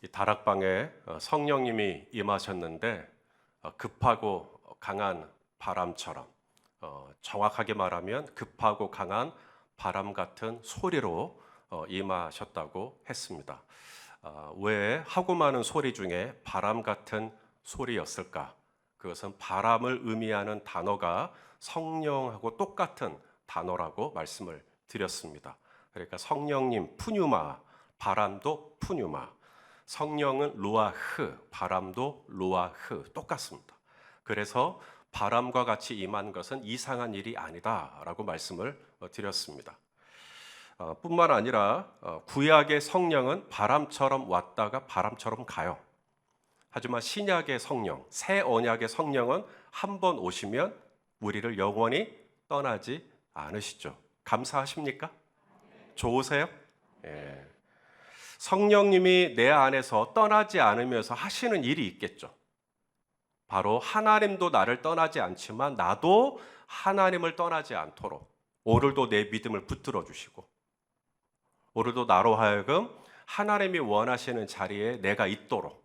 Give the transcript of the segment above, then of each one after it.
이 다락방에 성령님이 임하셨는데 급하고 강한 바람처럼 정확하게 말하면 급하고 강한 바람 같은 소리로 임하셨다고 했습니다. 왜 하고 많은 소리 중에 바람 같은 소리였을까? 그것은 바람을 의미하는 단어가 성령하고 똑같은 단어라고 말씀을 드렸습니다. 그러니까 성령님 푸뉴마, 바람도 푸뉴마, 성령은 루아흐, 바람도 루아흐 똑같습니다. 그래서 바람과 같이 임한 것은 이상한 일이 아니다라고 말씀을 드렸습니다. 뿐만 아니라 구약의 성령은 바람처럼 왔다가 바람처럼 가요. 하지만 신약의 성령, 새 언약의 성령은 한 번 오시면 우리를 영원히 떠나지 않으시죠. 감사하십니까? 좋으세요? 예. 성령님이 내 안에서 떠나지 않으면서 하시는 일이 있겠죠. 바로 하나님도 나를 떠나지 않지만 나도 하나님을 떠나지 않도록 오늘도 내 믿음을 붙들어 주시고, 오늘도 나로 하여금 하나님이 원하시는 자리에 내가 있도록,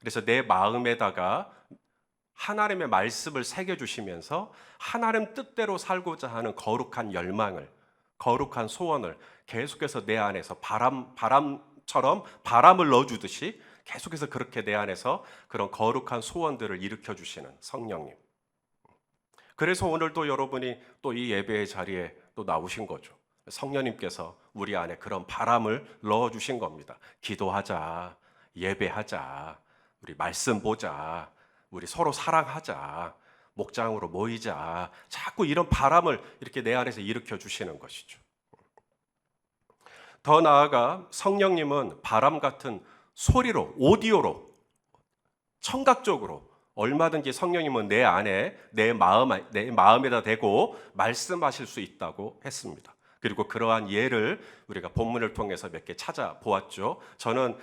그래서 내 마음에다가 하나님의 말씀을 새겨주시면서 하나님 뜻대로 살고자 하는 거룩한 열망을, 거룩한 소원을 계속해서 내 안에서 바람처럼 바람을 넣어주듯이 계속해서 그렇게 내 안에서 그런 거룩한 소원들을 일으켜주시는 성령님. 그래서 오늘도 여러분이 또 이 예배의 자리에 또 나오신 거죠. 성령님께서 우리 안에 그런 바람을 넣어주신 겁니다. 기도하자, 예배하자, 우리 말씀 보자, 우리 서로 사랑하자, 목장으로 모이자, 자꾸 이런 바람을 이렇게 내 안에서 일으켜 주시는 것이죠. 더 나아가 성령님은 바람 같은 소리로, 오디오로, 청각적으로 얼마든지 성령님은 내 안에, 내 마음에다 대고 말씀하실 수 있다고 했습니다. 그리고 그러한 예를 우리가 본문을 통해서 몇 개 찾아보았죠. 저는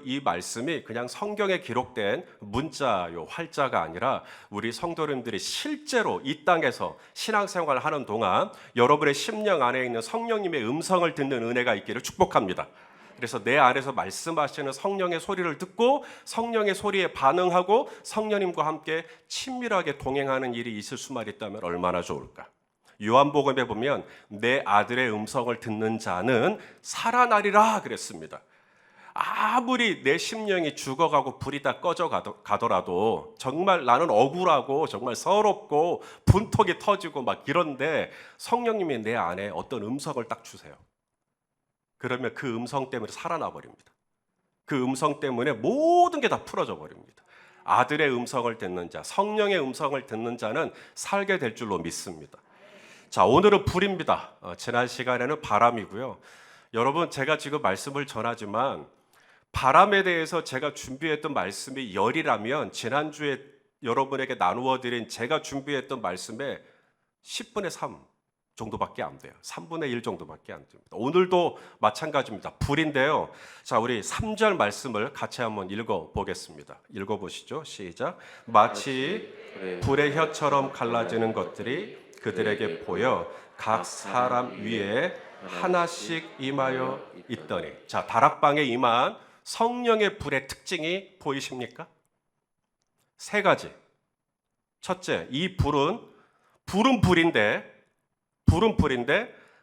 이 말씀이 그냥 성경에 기록된 문자요, 활자가 아니라 우리 성도님들이 실제로 이 땅에서 신앙생활을 하는 동안 여러분의 심령 안에 있는 성령님의 음성을 듣는 은혜가 있기를 축복합니다. 그래서 내 안에서 말씀하시는 성령의 소리를 듣고 성령의 소리에 반응하고 성령님과 함께 친밀하게 동행하는 일이 있을 수만 있다면 얼마나 좋을까. 요한복음에 보면 내 아들의 음성을 듣는 자는 살아나리라 그랬습니다. 아무리 내 심령이 죽어가고 불이 다 꺼져 가더라도 정말 나는 억울하고 정말 서럽고 분통이 터지고 막 이런데 성령님이 내 안에 어떤 음성을 딱 주세요. 그러면 그 음성 때문에 살아나 버립니다. 그 음성 때문에 모든 게 다 풀어져 버립니다. 아들의 음성을 듣는 자, 성령의 음성을 듣는 자는 살게 될 줄로 믿습니다. 자, 오늘은 불입니다. 지난 시간에는 바람이고요. 여러분, 제가 지금 말씀을 전하지만 바람에 대해서 제가 준비했던 말씀이 열이라면 지난주에 여러분에게 나누어 드린 제가 준비했던 말씀의 10분의 3 정도밖에 안 돼요. 3분의 1 정도밖에 안 됩니다. 오늘도 마찬가지입니다. 불인데요. 자, 우리 3절 말씀을 같이 한번 읽어보겠습니다. 읽어보시죠. 시작. 마치 불의 혀처럼 갈라지는 것들이 그들에게 보여 각 사람 위에 하나씩 임하여 있더니. 자, 다락방에 임한 성령의 불의 특징이 보이십니까? 세 가지. 첫째, 이 불은 불인데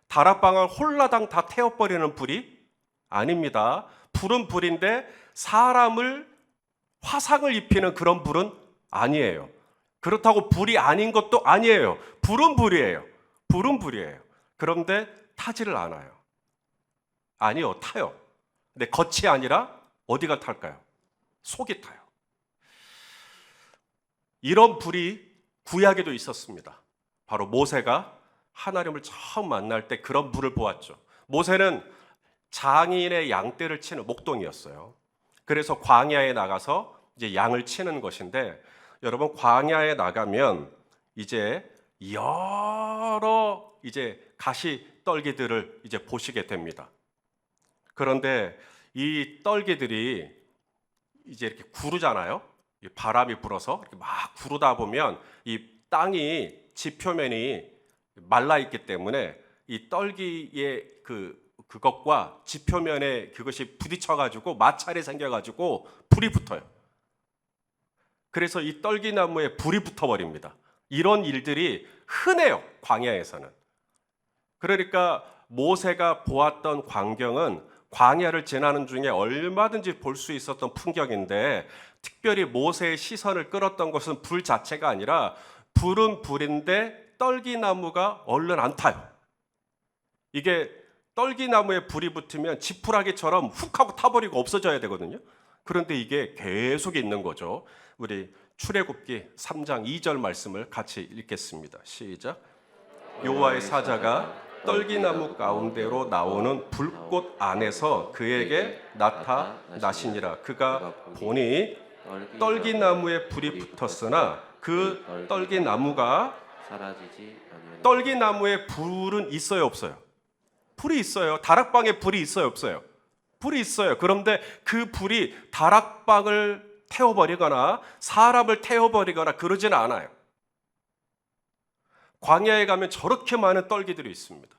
다락방을 홀라당 다 태워버리는 불이 아닙니다. 불은 불인데 사람을 화상을 입히는 그런 불은 아니에요. 그렇다고 불이 아닌 것도 아니에요. 불은 불이에요. 그런데 타지를 않아요. 아니요, 타요. 근데 겉이 아니라 어디가 탈까요? 속이 타요. 이런 불이 구약에도 있었습니다. 바로 모세가 하나님을 처음 만날 때 그런 불을 보았죠. 모세는 장인의 양떼를 치는 목동이었어요. 그래서 광야에 나가서 이제 양을 치는 것인데, 여러분, 광야에 나가면 이제 여러 가시 떨기들을 이제 보시게 됩니다. 그런데 이 떨기들이 이제 이렇게 구르잖아요. 바람이 불어서 이렇게 막 구르다 보면 이 땅이 지표면이 말라 있기 때문에 이 떨기의 그 그것과 지표면에 그것이 부딪혀가지고 마찰이 생겨가지고 불이 붙어요. 그래서 이 떨기나무에 불이 붙어버립니다. 이런 일들이 흔해요, 광야에서는. 그러니까 모세가 보았던 광경은 광야를 지나는 중에 얼마든지 볼 수 있었던 풍경인데, 특별히 모세의 시선을 끌었던 것은 불 자체가 아니라 불은 불인데 떨기나무가 얼른 안 타요. 이게 떨기나무에 불이 붙으면 지푸라기처럼 훅 하고 타버리고 없어져야 되거든요. 그런데 이게 계속 있는 거죠. 우리 출애굽기 3장 2절 말씀을 같이 읽겠습니다. 시작. 여호와의 사자가 떨기나무 가운데로 나오는 불꽃 안에서 그에게 나타나시니라. 그가 보니 떨기나무에 불이 붙었으나 그 떨기나무가 사라지지 아니하니. 떨기나무에 불은 있어요, 없어요? 불이 있어요. 다락방에 불이 있어요, 없어요? 불이 있어요. 그런데 그 불이 다락방을 태워버리거나 사람을 태워버리거나 그러지는 않아요. 광야에 가면 저렇게 많은 떨기들이 있습니다.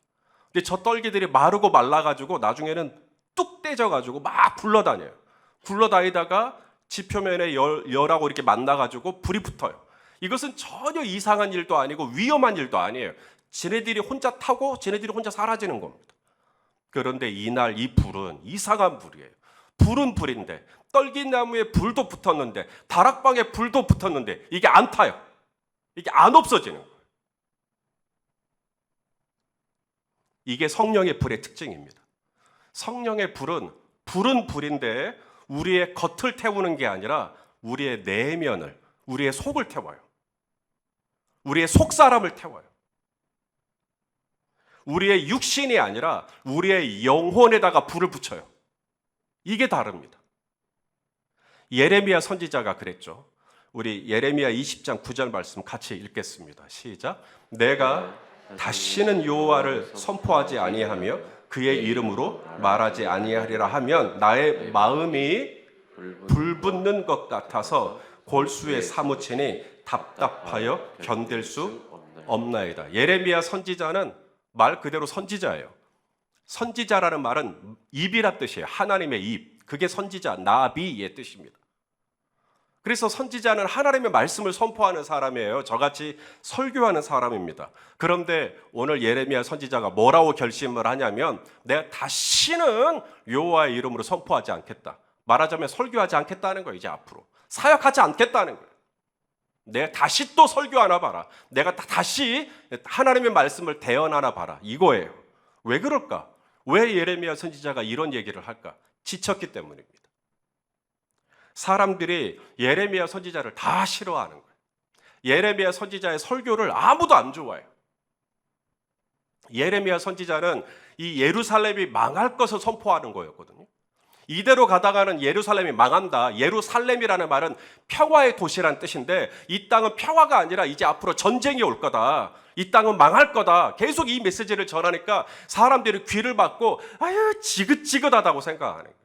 근데 저 떨기들이 마르고 말라가지고 나중에는 뚝 떼져가지고 막 굴러다녀요. 굴러다니다가 지표면에 열하고 이렇게 만나가지고 불이 붙어요. 이것은 전혀 이상한 일도 아니고 위험한 일도 아니에요. 지네들이 혼자 타고 지네들이 혼자 사라지는 겁니다. 그런데 이날 이 불은 이상한 불이에요. 불은 불인데 떨기나무에 불도 붙었는데 다락방에 불도 붙었는데 이게 안 타요. 이게 안 없어지는 거예요. 이게 성령의 불의 특징입니다. 성령의 불은 불인데 우리의 겉을 태우는 게 아니라 우리의 내면을, 우리의 속을 태워요. 우리의 속사람을 태워요. 우리의 육신이 아니라 우리의 영혼에다가 불을 붙여요. 이게 다릅니다. 예레미야 선지자가 그랬죠. 우리 예레미야 20장 9절 말씀 같이 읽겠습니다. 시작. 내가 다시는 여호와를 선포하지 아니하며 그의 이름으로 말하지 아니하리라 하면 나의 마음이 불붙는 것 같아서 골수에 사무치니 답답하여 견딜 수 없나이다. 예레미야 선지자는 말 그대로 선지자예요. 선지자라는 말은 입이란 뜻이에요. 하나님의 입. 그게 선지자, 나비의 뜻입니다. 그래서 선지자는 하나님의 말씀을 선포하는 사람이에요. 저같이 설교하는 사람입니다. 그런데 오늘 예레미야 선지자가 뭐라고 결심을 하냐면 내가 다시는 여호와의 이름으로 선포하지 않겠다. 말하자면 설교하지 않겠다는 거예요. 이제 앞으로 사역하지 않겠다는 거예요. 내가 다시 또 설교하나 봐라. 내가 다시 하나님의 말씀을 대언하나 봐라. 이거예요. 왜 그럴까? 왜 예레미야 선지자가 이런 얘기를 할까? 지쳤기 때문입니다. 사람들이 예레미야 선지자를 다 싫어하는 거예요. 예레미야 선지자의 설교를 아무도 안 좋아해요. 예레미야 선지자는 이 예루살렘이 망할 것을 선포하는 거였거든요. 이대로 가다가는 예루살렘이 망한다. 예루살렘이라는 말은 평화의 도시란 뜻인데 이 땅은 평화가 아니라 이제 앞으로 전쟁이 올 거다. 이 땅은 망할 거다. 계속 이 메시지를 전하니까 사람들이 귀를 막고 아유 지긋지긋하다고 생각하는 거예요.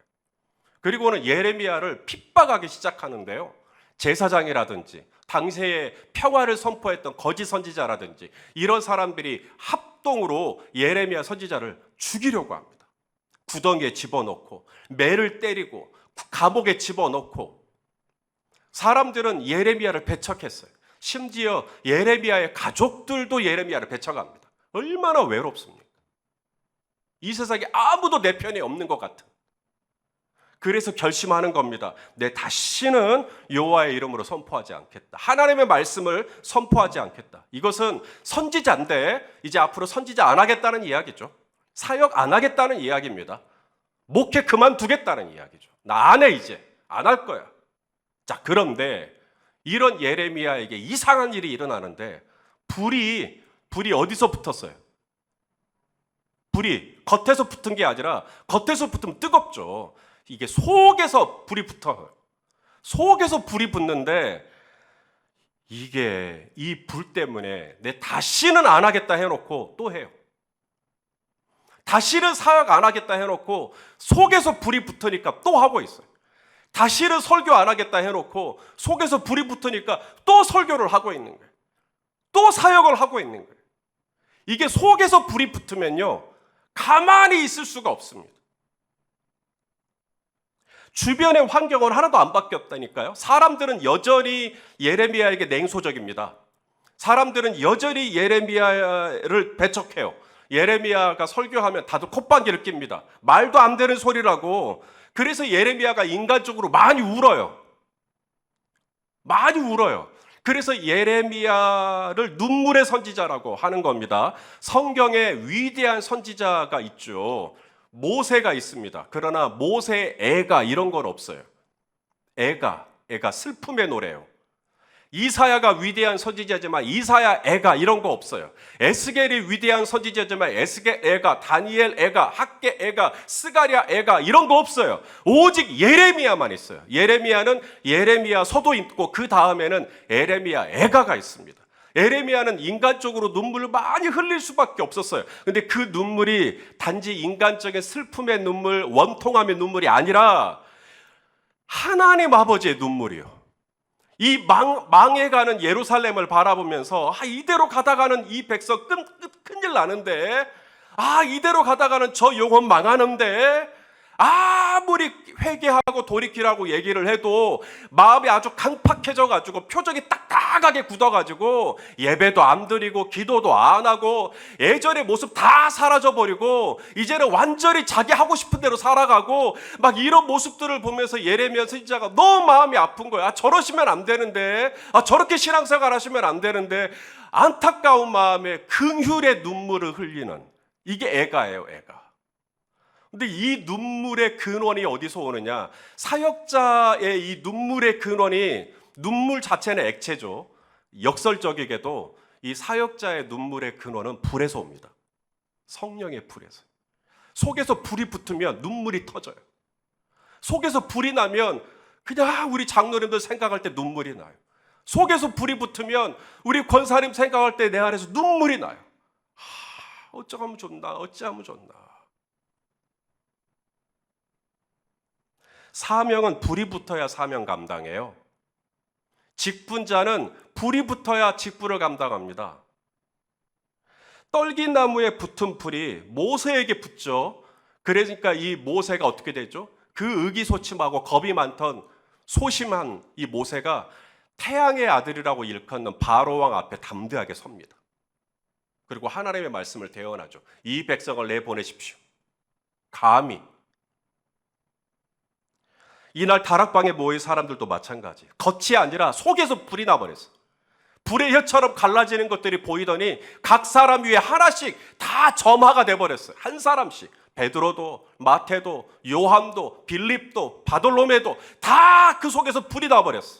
그리고는 예레미야를 핍박하기 시작하는데요. 제사장이라든지 당시에 평화를 선포했던 거짓 선지자라든지 이런 사람들이 합동으로 예레미야 선지자를 죽이려고 합니다. 구덩이에 집어넣고 매를 때리고 감옥에 집어넣고 사람들은 예레미야를 배척했어요. 심지어 예레미야의 가족들도 예레미야를 배척합니다. 얼마나 외롭습니까? 이 세상에 아무도 내 편이 없는 것 같은. 그래서 결심하는 겁니다. 내 다시는 여호와의 이름으로 선포하지 않겠다. 하나님의 말씀을 선포하지 않겠다. 이것은 선지자인데 이제 앞으로 선지자 안 하겠다는 이야기죠. 사역 안 하겠다는 이야기입니다. 목회 그만두겠다는 이야기죠. 나 안 해 이제. 안 할 거야. 자, 그런데 이런 예레미야에게 이상한 일이 일어나는데 불이 어디서 붙었어요? 불이 겉에서 붙은 게 아니라 겉에서 붙으면 뜨겁죠. 이게 속에서 불이 붙어요. 속에서 불이 붙는데 이게 이 불 때문에 내 다시는 안 하겠다 해놓고 또 해요. 다시는 사역 안 하겠다 해놓고 속에서 불이 붙으니까 또 하고 있어요. 다시는 설교 안 하겠다 해놓고 속에서 불이 붙으니까 또 설교를 하고 있는 거예요. 또 사역을 하고 있는 거예요. 이게 속에서 불이 붙으면요 가만히 있을 수가 없습니다. 주변의 환경은 하나도 안 바뀌었다니까요. 사람들은 여전히 예레미야에게 냉소적입니다. 사람들은 여전히 예레미야를 배척해요. 예레미야가 설교하면 다들 콧방귀를 낍니다. 말도 안 되는 소리라고. 그래서 예레미야가 인간적으로 많이 울어요. 많이 울어요. 그래서 예레미야를 눈물의 선지자라고 하는 겁니다. 성경에 위대한 선지자가 있죠. 모세가 있습니다. 그러나 모세의 애가 이런 건 없어요. 애가 슬픔의 노래예요. 이사야가 위대한 선지자지만 이사야 애가 이런 거 없어요. 에스겔이 위대한 선지자지만 에스겔 애가, 다니엘 애가, 학개 애가, 스가랴 애가 이런 거 없어요. 오직 예레미야만 있어요. 예레미야는 예레미야서도 있고 그 다음에는 예레미야 애가가 있습니다. 예레미야는 인간적으로 눈물을 많이 흘릴 수밖에 없었어요. 근데 그 눈물이 단지 인간적인 슬픔의 눈물, 원통함의 눈물이 아니라 하나님 아버지의 눈물이요. 이 망해가는 예루살렘을 바라보면서 이대로 가다가는 이 백성 큰일 나는데, 이대로 가다가는 저 영혼 망하는데, 아무리 회개하고 돌이키라고 얘기를 해도 마음이 아주 강팍해져가지고 표정이 딱딱하게 굳어가지고 예배도 안 드리고 기도도 안 하고 예전의 모습 다 사라져버리고 이제는 완전히 자기 하고 싶은 대로 살아가고 막 이런 모습들을 보면서 예레미야 선지자가 너무 마음이 아픈 거야. 저러시면 안 되는데, 저렇게 신앙생활 하시면 안 되는데, 안타까운 마음에 긍휼의 눈물을 흘리는, 이게 애가예요, 애가. 근데 이 눈물의 근원이 어디서 오느냐? 사역자의 이 눈물의 근원이, 눈물 자체는 액체죠. 역설적이게도 이 사역자의 눈물의 근원은 불에서 옵니다. 성령의 불에서. 속에서 불이 붙으면 눈물이 터져요. 속에서 불이 나면 그냥 우리 장로님들 생각할 때 눈물이 나요. 속에서 불이 붙으면 우리 권사님 생각할 때 내 안에서 눈물이 나요. 어쩌면 좋나, 어찌하면 좋나. 사명은 불이 붙어야 사명 감당해요. 직분자는 불이 붙어야 직분을 감당합니다. 떨기나무에 붙은 불이 모세에게 붙죠. 그러니까 이 모세가 어떻게 되죠? 그 의기소침하고 겁이 많던 소심한 이 모세가 태양의 아들이라고 일컫는 바로왕 앞에 담대하게 섭니다. 그리고 하나님의 말씀을 대언하죠. 이 백성을 내보내십시오. 감히. 이날 다락방에 모인 사람들도 마찬가지. 겉이 아니라 속에서 불이 나버렸어. 불의 혀처럼 갈라지는 것들이 보이더니 각 사람 위에 하나씩 다 점화가 돼버렸어요. 한 사람씩. 베드로도, 마태도, 요한도, 빌립도, 바돌로메도 다 그 속에서 불이 나버렸어.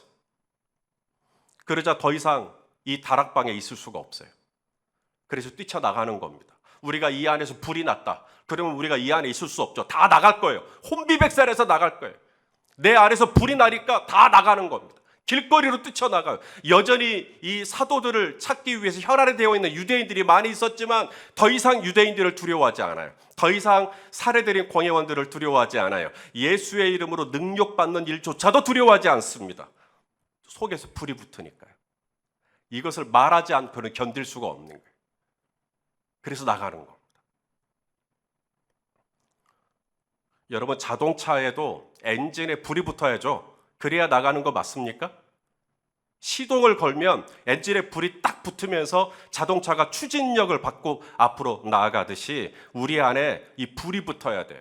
그러자 더 이상 이 다락방에 있을 수가 없어요. 그래서 뛰쳐나가는 겁니다. 우리가 이 안에서 불이 났다. 그러면 우리가 이 안에 있을 수 없죠. 다 나갈 거예요. 혼비백산에서 나갈 거예요. 내 안에서 불이 나니까 다 나가는 겁니다. 길거리로 뛰쳐나가요. 여전히 이 사도들을 찾기 위해서 혈안에 되어 있는 유대인들이 많이 있었지만 더 이상 유대인들을 두려워하지 않아요. 더 이상 살해드린 광해원들을 두려워하지 않아요. 예수의 이름으로 능욕받는 일조차도 두려워하지 않습니다. 속에서 불이 붙으니까요. 이것을 말하지 않고는 견딜 수가 없는 거예요. 그래서 나가는 겁니다. 여러분, 자동차에도 엔진에 불이 붙어야죠. 그래야 나가는 거 맞습니까? 시동을 걸면 엔진에 불이 딱 붙으면서 자동차가 추진력을 받고 앞으로 나아가듯이 우리 안에 이 불이 붙어야 돼요.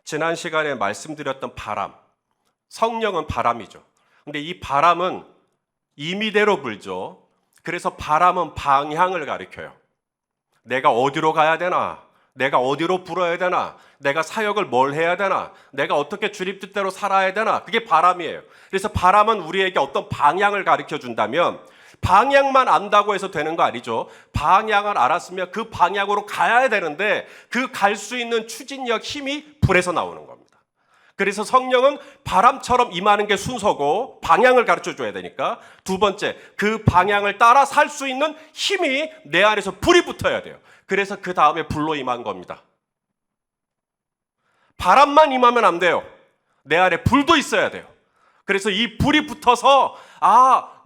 지난 시간에 말씀드렸던 바람, 성령은 바람이죠. 근데 이 바람은 임의대로 불죠. 그래서 바람은 방향을 가리켜요. 내가 어디로 가야 되나? 내가 어디로 불어야 되나? 내가 사역을 뭘 해야 되나? 내가 어떻게 주님 뜻대로 살아야 되나? 그게 바람이에요. 그래서 바람은 우리에게 어떤 방향을 가르쳐 준다면 방향만 안다고 해서 되는 거 아니죠. 방향을 알았으면 그 방향으로 가야 되는데 그 갈 수 있는 추진력, 힘이 불에서 나오는 겁니다. 그래서 성령은 바람처럼 임하는 게 순서고 방향을 가르쳐 줘야 되니까 두 번째, 그 방향을 따라 살 수 있는 힘이 내 안에서 불이 붙어야 돼요. 그래서 그 다음에 불로 임한 겁니다. 바람만 임하면 안 돼요. 내 안에 불도 있어야 돼요. 그래서 이 불이 붙어서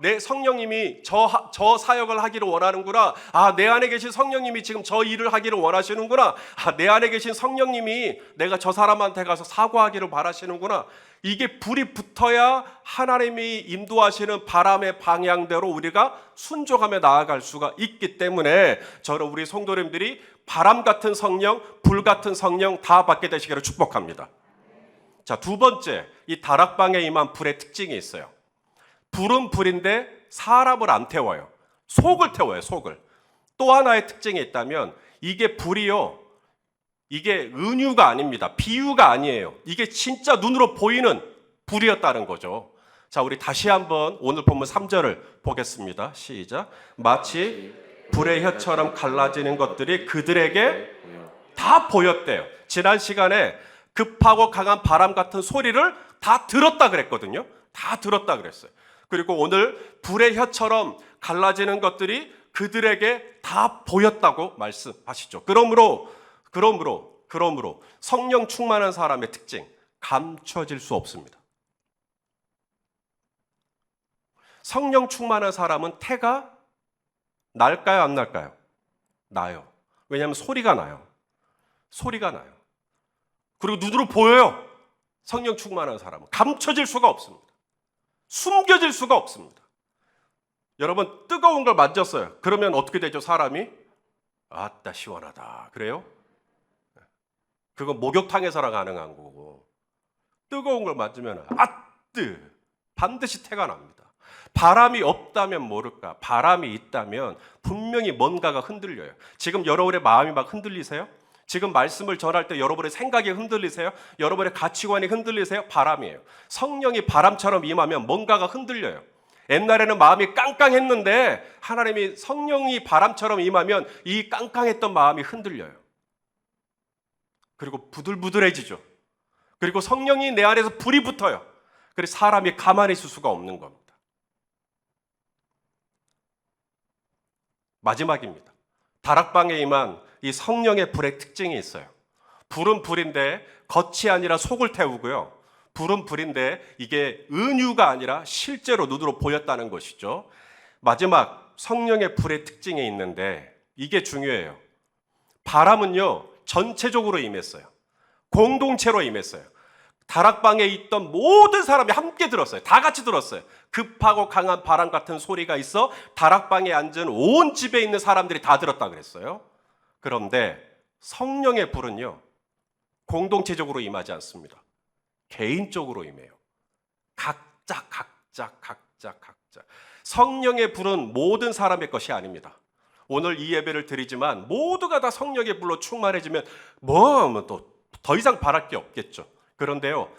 내 성령님이 저 사역을 하기를 원하는구나. 내 안에 계신 성령님이 지금 저 일을 하기를 원하시는구나. 내 안에 계신 성령님이 내가 저 사람한테 가서 사과하기를 바라시는구나. 이게 불이 붙어야 하나님이 인도하시는 바람의 방향대로 우리가 순종하며 나아갈 수가 있기 때문에 저는 우리 성도님들이 바람 같은 성령, 불 같은 성령 다 받게 되시기를 축복합니다. 자, 두 번째, 이 다락방에 임한 불의 특징이 있어요. 불은 불인데 사람을 안 태워요. 속을 태워요, 속을. 또 하나의 특징이 있다면 이게 불이요, 이게 은유가 아닙니다. 비유가 아니에요. 이게 진짜 눈으로 보이는 불이었다는 거죠. 자, 우리 다시 한번 오늘 본문 3절을 보겠습니다. 시작. 마치 불의 혀처럼 갈라지는 것들이 그들에게 다 보였대요. 지난 시간에 급하고 강한 바람 같은 소리를 다 들었다 그랬거든요. 다 들었다 그랬어요. 그리고 오늘 불의 혀처럼 갈라지는 것들이 그들에게 다 보였다고 말씀하시죠. 그러므로 성령 충만한 사람의 특징, 감춰질 수 없습니다. 성령 충만한 사람은 태가 날까요, 안 날까요? 나요. 왜냐하면 소리가 나요. 소리가 나요. 그리고 눈으로 보여요. 성령 충만한 사람은 감춰질 수가 없습니다. 숨겨질 수가 없습니다. 여러분, 뜨거운 걸 만졌어요. 그러면 어떻게 되죠, 사람이? 아따 시원하다. 그래요? 그건 목욕탕에서나 가능한 거고, 뜨거운 걸 만지면 아뜨 반드시 태가 납니다. 바람이 없다면 모를까, 바람이 있다면 분명히 뭔가가 흔들려요. 지금 여러분의 마음이 막 흔들리세요? 지금 말씀을 전할 때 여러분의 생각이 흔들리세요? 여러분의 가치관이 흔들리세요? 바람이에요. 성령이 바람처럼 임하면 뭔가가 흔들려요. 옛날에는 마음이 깡깡했는데 하나님이 성령이 바람처럼 임하면 이 깡깡했던 마음이 흔들려요. 그리고 부들부들해지죠. 그리고 성령이 내 안에서 불이 붙어요. 그래서 사람이 가만히 있을 수가 없는 겁니다. 마지막입니다. 다락방에 임한 이 성령의 불의 특징이 있어요. 불은 불인데 겉이 아니라 속을 태우고요. 불은 불인데 이게 은유가 아니라 실제로 눈으로 보였다는 것이죠. 마지막 성령의 불의 특징이 있는데 이게 중요해요. 바람은요, 전체적으로 임했어요. 공동체로 임했어요. 다락방에 있던 모든 사람이 함께 들었어요. 다 같이 들었어요. 급하고 강한 바람 같은 소리가 있어 다락방에 앉은 온 집에 있는 사람들이 다 들었다 그랬어요. 그런데 성령의 불은요, 공동체적으로 임하지 않습니다. 개인적으로 임해요. 각자. 성령의 불은 모든 사람의 것이 아닙니다. 오늘 이 예배를 드리지만 모두가 다 성령의 불로 충만해지면 또 더 이상 바랄 게 없겠죠. 그런데요,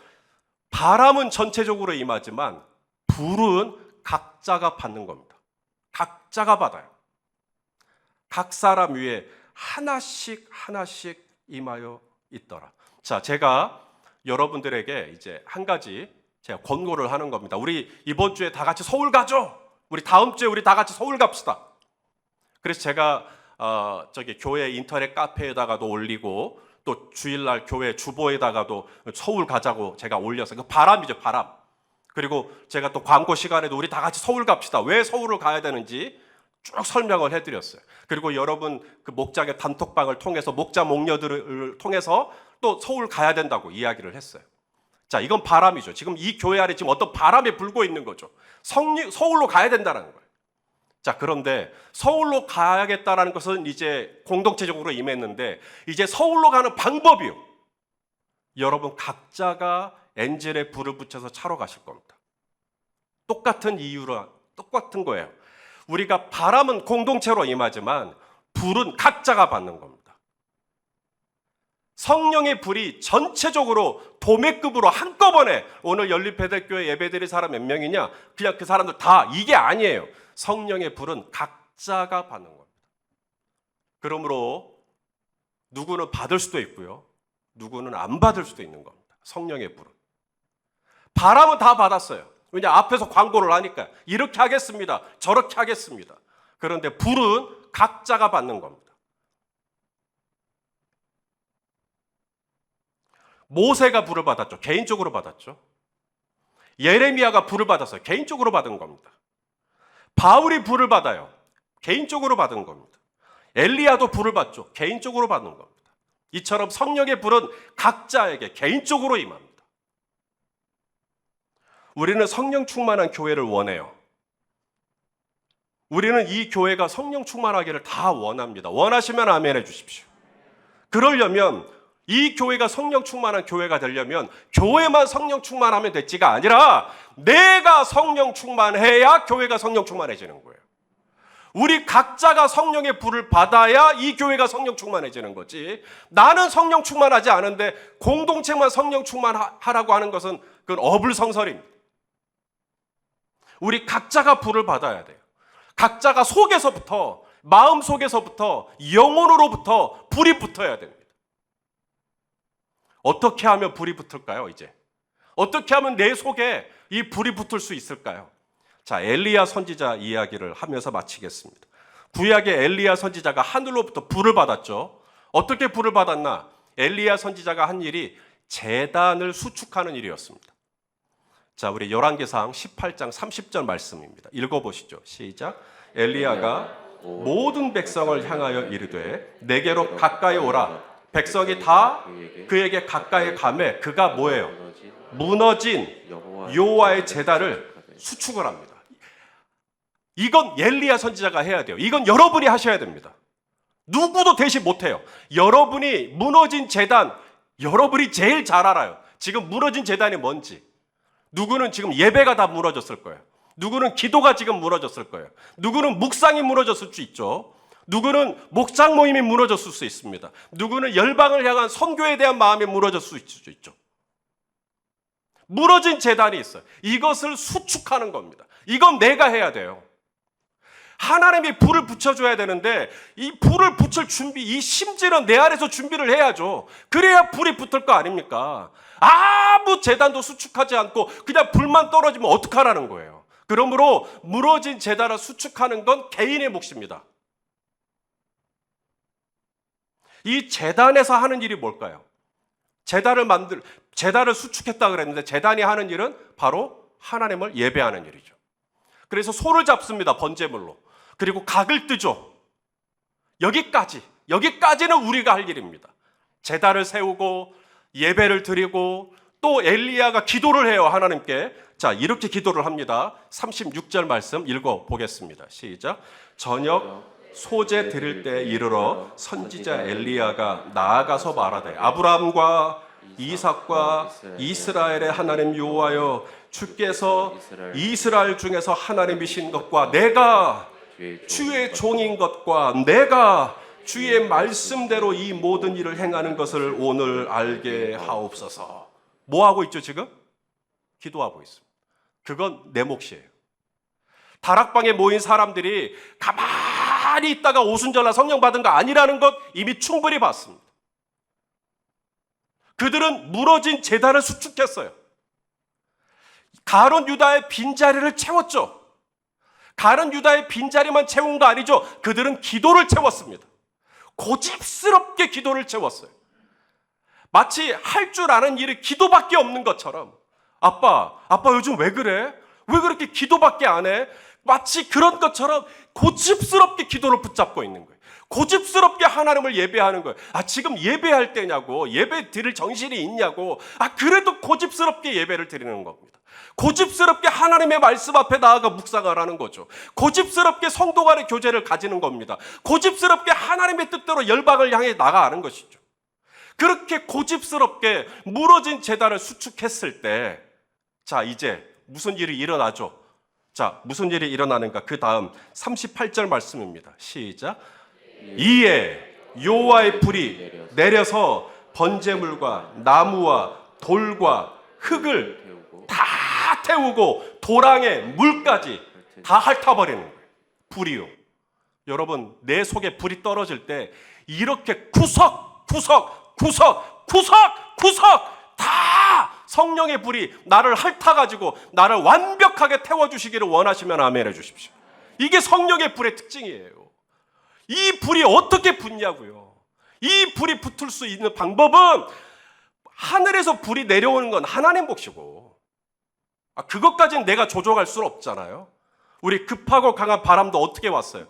바람은 전체적으로 임하지만 불은 각자가 받는 겁니다. 각자가 받아요. 각 사람 위에 하나씩 임하여 있더라. 자, 제가 여러분들에게 이제 한 가지 제가 권고를 하는 겁니다. 우리 이번 주에 다 같이 서울 가죠. 우리 다음 주에 우리 다 같이 서울 갑시다. 그래서 제가 교회 인터넷 카페에다가도 올리고 또 주일날 교회 주보에다가도 서울 가자고 제가 올렸어요. 그 바람이죠, 바람. 그리고 제가 또 광고 시간에도 우리 다 같이 서울 갑시다. 왜 서울을 가야 되는지 쭉 설명을 해드렸어요. 그리고 여러분 그 목장의 단톡방을 통해서 목자 목녀들을 통해서 또 서울 가야 된다고 이야기를 했어요. 자, 이건 바람이죠. 지금 이 교회 안에 지금 어떤 바람이 불고 있는 거죠. 서울로 가야 된다는 거예요. 자, 그런데 서울로 가야겠다라는 것은 이제 공동체적으로 임했는데 이제 서울로 가는 방법이요, 여러분 각자가 엔진에 불을 붙여서 차로 가실 겁니다. 똑같은 이유로 똑같은 거예요. 우리가 바람은 공동체로 임하지만 불은 각자가 받는 겁니다. 성령의 불이 전체적으로 도매급으로 한꺼번에 오늘 연립배대교회 예배드릴 사람 몇 명이냐, 그냥 그 사람들 다, 이게 아니에요. 성령의 불은 각자가 받는 겁니다. 그러므로 누구는 받을 수도 있고요, 누구는 안 받을 수도 있는 겁니다. 성령의 불은. 바람은 다 받았어요. 왜냐, 앞에서 광고를 하니까 이렇게 하겠습니다, 저렇게 하겠습니다. 그런데 불은 각자가 받는 겁니다. 모세가 불을 받았죠. 개인적으로 받았죠. 예레미야가 불을 받았어요. 개인적으로 받은 겁니다. 바울이 불을 받아요. 개인적으로 받은 겁니다. 엘리야도 불을 받죠. 개인적으로 받는 겁니다. 이처럼 성령의 불은 각자에게 개인적으로 임합니다. 우리는 성령 충만한 교회를 원해요. 우리는 이 교회가 성령 충만하기를 다 원합니다. 원하시면 아멘 해주십시오. 그러려면 이 교회가 성령 충만한 교회가 되려면 교회만 성령 충만하면 됐지가 아니라 내가 성령 충만해야 교회가 성령 충만해지는 거예요. 우리 각자가 성령의 불을 받아야 이 교회가 성령 충만해지는 거지. 나는 성령 충만하지 않은데 공동체만 성령 충만하라고 하는 것은 그건 어불성설입니다. 우리 각자가 불을 받아야 돼요. 각자가 속에서부터, 마음 속에서부터, 영혼으로부터 불이 붙어야 됩니다. 어떻게 하면 불이 붙을까요, 이제? 어떻게 하면 내 속에 이 불이 붙을 수 있을까요? 자, 엘리야 선지자 이야기를 하면서 마치겠습니다. 구약의 엘리야 선지자가 하늘로부터 불을 받았죠. 어떻게 불을 받았나? 엘리야 선지자가 한 일이 제단을 수축하는 일이었습니다. 자, 우리 열왕기상 18장 30절 말씀입니다. 읽어보시죠. 시작. 엘리야가 모든 백성을 향하여 이르되 내게로 가까이 오라. 백성이 다 그에게 가까이 가매 그가 뭐예요? 무너진 여호와의 제단을 수축을 합니다. 이건 엘리야 선지자가 해야 돼요. 이건 여러분이 하셔야 됩니다. 누구도 대신 못해요. 여러분이 무너진 제단, 여러분이 제일 잘 알아요. 지금 무너진 제단이 뭔지. 누구는 지금 예배가 다 무너졌을 거예요. 누구는 기도가 지금 무너졌을 거예요. 누구는 묵상이 무너졌을 수 있죠. 누구는 목장 모임이 무너졌을 수 있습니다. 누구는 열방을 향한 선교에 대한 마음이 무너졌을 수 있죠. 무너진 제단이 있어요. 이것을 수축하는 겁니다. 이건 내가 해야 돼요. 하나님이 불을 붙여줘야 되는데 이 불을 붙일 준비, 이 심지는 내 안에서 준비를 해야죠. 그래야 불이 붙을 거 아닙니까? 아무 제단도 수축하지 않고 그냥 불만 떨어지면 어떡하라는 거예요. 그러므로 무너진 제단을 수축하는 건 개인의 몫입니다. 이 제단에서 하는 일이 뭘까요? 제단을 수축했다 그랬는데 제단이 하는 일은 바로 하나님을 예배하는 일이죠. 그래서 소를 잡습니다. 번제물로. 그리고 각을 뜨죠. 여기까지는 우리가 할 일입니다. 제단을 세우고 예배를 드리고 또 엘리야가 기도를 해요. 하나님께. 자, 이렇게 기도를 합니다. 36절 말씀 읽어보겠습니다. 시작. 저녁 소제 드릴 때 이르러 선지자 엘리야가 나아가서 말하되 아브라함과 이삭과 이스라엘의 하나님 여호와여 주께서 이스라엘 중에서 하나님이신 것과 내가 주의 종인 것과 내가 주의 말씀대로 이 모든 일을 행하는 것을 오늘 알게 하옵소서. 뭐 하고 있죠 지금? 기도하고 있습니다. 그건 내 몫이에요. 다락방에 모인 사람들이 가만히 있다가 오순절날 성령 받은 거 아니라는 것 이미 충분히 봤습니다. 그들은 무너진 제단을 수축했어요. 가룟 유다의 빈자리를 채웠죠. 가룟 유다의 빈자리만 채운 거 아니죠. 그들은 기도를 채웠습니다. 고집스럽게 기도를 채웠어요. 마치 할 줄 아는 일이 기도밖에 없는 것처럼 아빠 요즘 왜 그래? 왜 그렇게 기도밖에 안 해? 마치 그런 것처럼 고집스럽게 기도를 붙잡고 있는 거예요. 고집스럽게 하나님을 예배하는 거예요. 지금 예배할 때냐고, 예배 드릴 정신이 있냐고. 그래도 고집스럽게 예배를 드리는 겁니다. 고집스럽게 하나님의 말씀 앞에 나아가 묵상을 하는 거죠. 고집스럽게 성도 간의 교제를 가지는 겁니다. 고집스럽게 하나님의 뜻대로 열방을 향해 나아가는 것이죠. 그렇게 고집스럽게 무너진 제단을 수축했을 때, 자, 이제 무슨 일이 일어나죠? 자, 무슨 일이 일어나는가? 그 다음 38절 말씀입니다. 시작. 이에 여호와의 불이 내려서 번제물과 나무와 돌과 흙을 다 태우고 도랑에 물까지 다 핥아버리는 거예요. 불이요. 여러분, 내 속에 불이 떨어질 때 이렇게 구석구석 다 성령의 불이 나를 핥아가지고 나를 완벽하게 태워주시기를 원하시면 아멘 해주십시오. 이게 성령의 불의 특징이에요. 이 불이 어떻게 붙냐고요. 이 불이 붙을 수 있는 방법은 하늘에서 불이 내려오는 건 하나님 몫이고 그것까지는 내가 조종할 수는 없잖아요. 우리 급하고 강한 바람도 어떻게 왔어요?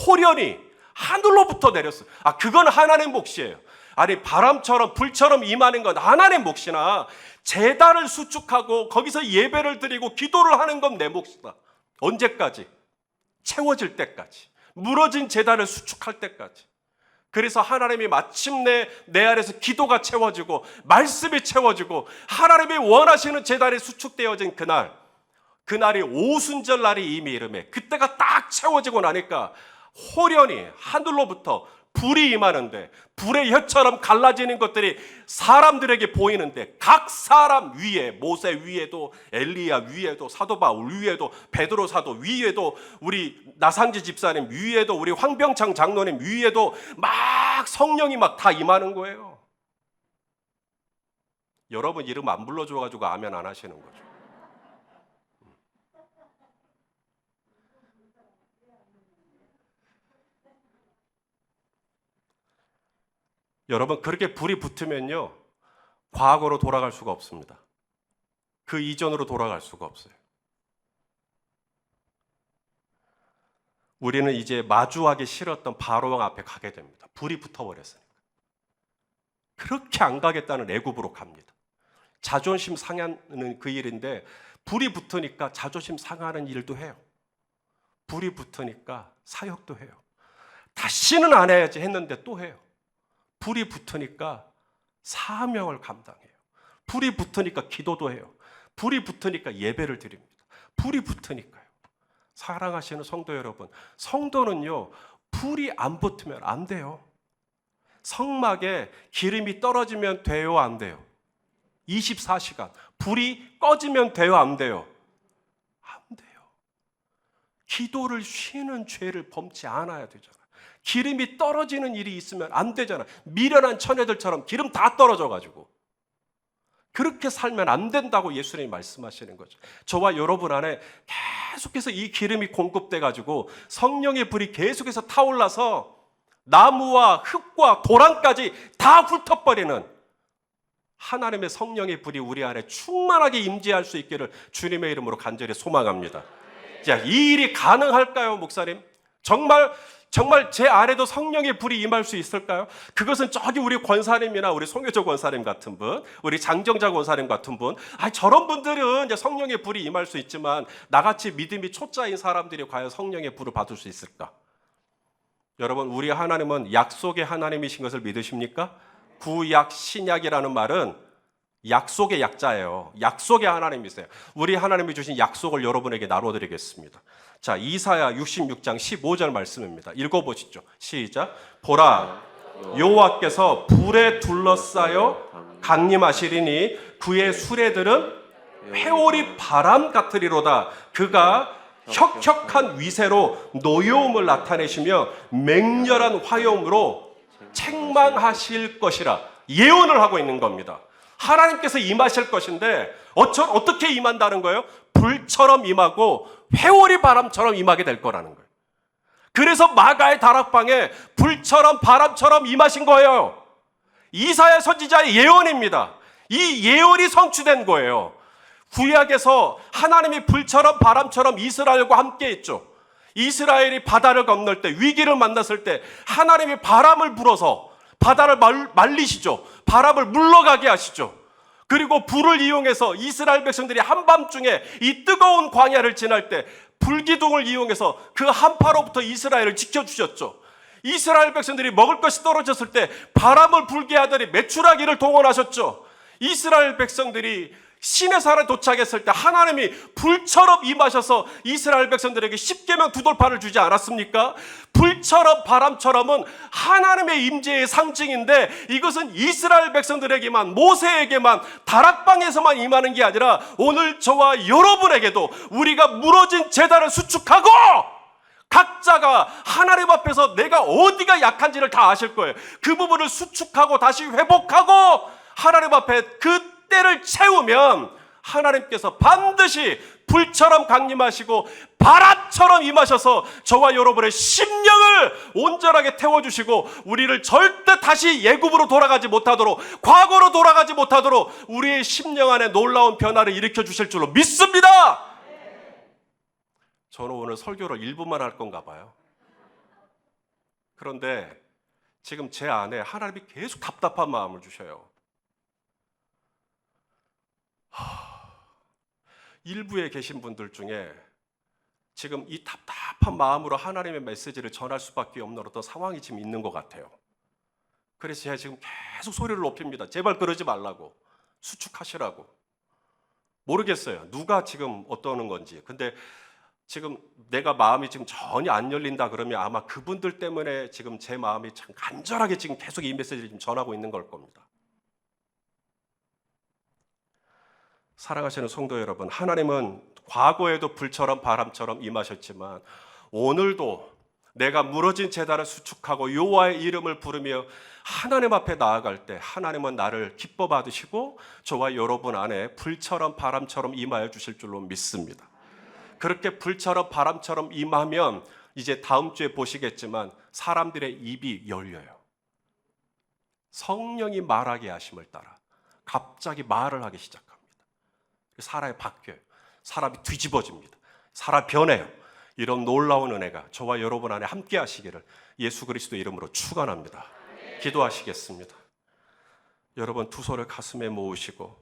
호련히 하늘로부터 내렸어요. 그건 하나님의 몫이에요. 아니, 바람처럼 불처럼 임하는 건 하나님의 몫이나 제단을 수축하고 거기서 예배를 드리고 기도를 하는 건 내 몫이다. 언제까지? 채워질 때까지. 무너진 제단을 수축할 때까지. 그래서 하나님이 마침내 내 안에서 기도가 채워지고 말씀이 채워지고 하나님이 원하시는 제단이 수축되어진 그날이 오순절 날이 이미 이름에 그때가 딱 채워지고 나니까 호련히 하늘로부터 불이 임하는데 불의 혀처럼 갈라지는 것들이 사람들에게 보이는데 각 사람 위에 모세 위에도 엘리야 위에도 사도 바울 위에도 베드로 사도 위에도 우리 나상지 집사님 위에도 우리 황병창 장로님 위에도 막 성령이 막 다 임하는 거예요. 여러분 이름 안 불러줘가지고 아멘 안 하시는 거죠. 여러분 그렇게 불이 붙으면요 과거로 돌아갈 수가 없습니다. 그 이전으로 돌아갈 수가 없어요. 우리는 이제 마주하기 싫었던 바로왕 앞에 가게 됩니다. 불이 붙어버렸으니까. 그렇게 안 가겠다는 애굽으로 갑니다. 자존심 상하는 그 일인데 불이 붙으니까 자존심 상하는 일도 해요. 불이 붙으니까 사역도 해요. 다시는 안 해야지 했는데 또 해요. 불이 붙으니까 사명을 감당해요. 불이 붙으니까 기도도 해요. 불이 붙으니까 예배를 드립니다. 불이 붙으니까요. 사랑하시는 성도 여러분, 성도는요 불이 안 붙으면 안 돼요. 성막에 기름이 떨어지면 돼요, 안 돼요? 24시간 불이 꺼지면 돼요, 안 돼요? 안 돼요. 기도를 쉬는 죄를 범치 않아야 되잖아요. 기름이 떨어지는 일이 있으면 안 되잖아. 미련한 처녀들처럼 기름 다 떨어져가지고 그렇게 살면 안 된다고 예수님이 말씀하시는 거죠. 저와 여러분 안에 계속해서 이 기름이 공급돼가지고 성령의 불이 계속해서 타올라서 나무와 흙과 도랑까지 다 훑어버리는 하나님의 성령의 불이 우리 안에 충만하게 임재할 수 있기를 주님의 이름으로 간절히 소망합니다. 자, 이 일이 가능할까요, 목사님? 정말 제 안에도 성령의 불이 임할 수 있을까요? 그것은 저기 우리 권사님이나 우리 송효조 권사님 같은 분, 우리 장정자 권사님 같은 분, 저런 분들은 이제 성령의 불이 임할 수 있지만 나같이 믿음이 초짜인 사람들이 과연 성령의 불을 받을 수 있을까? 여러분, 우리 하나님은 약속의 하나님이신 것을 믿으십니까? 구약 신약이라는 말은 약속의 약자예요. 약속의 하나님이세요. 우리 하나님이 주신 약속을 여러분에게 나눠드리겠습니다. 자, 이사야 66장 15절 말씀입니다. 읽어보시죠. 시작. 보라, 여호와께서 불에 둘러싸여 강림하시리니 그의 수레들은 회오리 바람 같으리로다. 그가 혁혁한 위세로 노여움을 나타내시며 맹렬한 화염으로 책망하실 것이라 예언을 하고 있는 겁니다. 하나님께서 임하실 것인데 어떻게 임한다는 거예요? 불처럼 임하고 회오리 바람처럼 임하게 될 거라는 거예요. 그래서 마가의 다락방에 불처럼 바람처럼 임하신 거예요. 이사야 선지자의 예언입니다. 이 예언이 성취된 거예요. 구약에서 하나님이 불처럼 바람처럼 이스라엘과 함께 했죠. 이스라엘이 바다를 건널 때, 위기를 만났을 때 하나님이 바람을 불어서 바다를 말리시죠. 바람을 물러가게 하시죠. 그리고 불을 이용해서 이스라엘 백성들이 한밤중에 이 뜨거운 광야를 지날 때 불기둥을 이용해서 그 한파로부터 이스라엘을 지켜주셨죠. 이스라엘 백성들이 먹을 것이 떨어졌을 때 바람을 불게 하더니 메추라기를 동원하셨죠. 이스라엘 백성들이 시내산에 도착했을 때 하나님이 불처럼 임하셔서 이스라엘 백성들에게 십계명 두 돌판을 주지 않았습니까? 불처럼 바람처럼은 하나님의 임재의 상징인데 이것은 이스라엘 백성들에게만, 모세에게만, 다락방에서만 임하는 게 아니라 오늘 저와 여러분에게도 우리가 무너진 제단을 수축하고 각자가 하나님 앞에서 내가 어디가 약한지를 다 아실 거예요. 그 부분을 수축하고 다시 회복하고 하나님 앞에 그 때를 채우면 하나님께서 반드시 불처럼 강림하시고 바람처럼 임하셔서 저와 여러분의 심령을 온전하게 태워주시고 우리를 절대 다시 애굽으로 돌아가지 못하도록, 과거로 돌아가지 못하도록 우리의 심령 안에 놀라운 변화를 일으켜 주실 줄로 믿습니다. 저는 오늘 설교를 1분만 할 건가 봐요. 그런데 지금 제 안에 하나님이 계속 답답한 마음을 주셔요. 일부에 계신 분들 중에 지금 이 답답한 마음으로 하나님의 메시지를 전할 수밖에 없는 어떤 상황이 지금 있는 것 같아요. 그래서 제가 지금 계속 소리를 높입니다. 제발 그러지 말라고, 수축하시라고. 모르겠어요, 누가 지금 어떠는 건지. 근데 지금 내가 마음이 지금 전혀 안 열린다 그러면 아마 그분들 때문에 지금 제 마음이 참 간절하게 지금 계속 이 메시지를 지금 전하고 있는 걸 겁니다. 사랑하시는 성도 여러분, 하나님은 과거에도 불처럼 바람처럼 임하셨지만 오늘도 내가 무너진 제단을 수축하고 여호와의 이름을 부르며 하나님 앞에 나아갈 때 하나님은 나를 기뻐 받으시고 저와 여러분 안에 불처럼 바람처럼 임하여 주실 줄로 믿습니다. 그렇게 불처럼 바람처럼 임하면 이제 다음 주에 보시겠지만 사람들의 입이 열려요. 성령이 말하게 하심을 따라 갑자기 말을 하기 시작합니다. 사람이 바뀌어요. 사람이 뒤집어집니다. 사람이 변해요. 이런 놀라운 은혜가 저와 여러분 안에 함께 하시기를 예수 그리스도 이름으로 축원합니다. 기도하시겠습니다. 여러분 두 손을 가슴에 모으시고,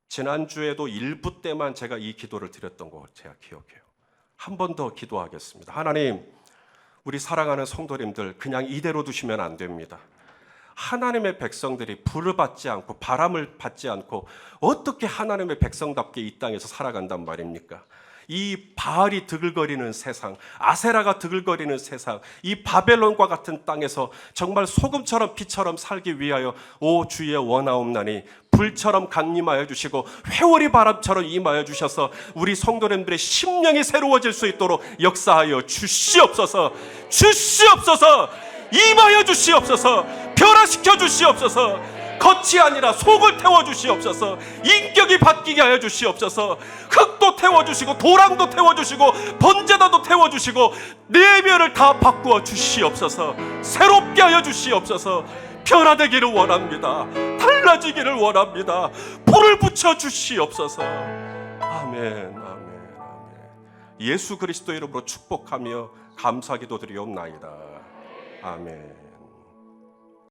지난주에도 일부 때만 제가 이 기도를 드렸던 거 제가 기억해요. 한 번 더 기도하겠습니다. 하나님, 우리 사랑하는 성도님들 그냥 이대로 두시면 안 됩니다. 하나님의 백성들이 불을 받지 않고 바람을 받지 않고 어떻게 하나님의 백성답게 이 땅에서 살아간단 말입니까? 이 바알이 드글거리는 세상, 아세라가 드글거리는 세상, 이 바벨론과 같은 땅에서 정말 소금처럼 피처럼 살기 위하여 오 주의 원하옵나니 불처럼 강림하여 주시고 회오리 바람처럼 임하여 주셔서 우리 성도님들의 심령이 새로워질 수 있도록 역사하여 주시옵소서. 주시옵소서. 임하여 주시옵소서. 변화시켜 주시옵소서. 겉이 아니라 속을 태워주시옵소서. 인격이 바뀌게 하여 주시옵소서. 흙도 태워주시고 도랑도 태워주시고 번제다도 태워주시고 내면을 다 바꾸어 주시옵소서. 새롭게 하여 주시옵소서. 변화되기를 원합니다. 달라지기를 원합니다. 불을 붙여 주시옵소서. 아멘, 아멘, 아멘. 예수 그리스도 이름으로 축복하며 감사기도 드리옵나이다. 아멘.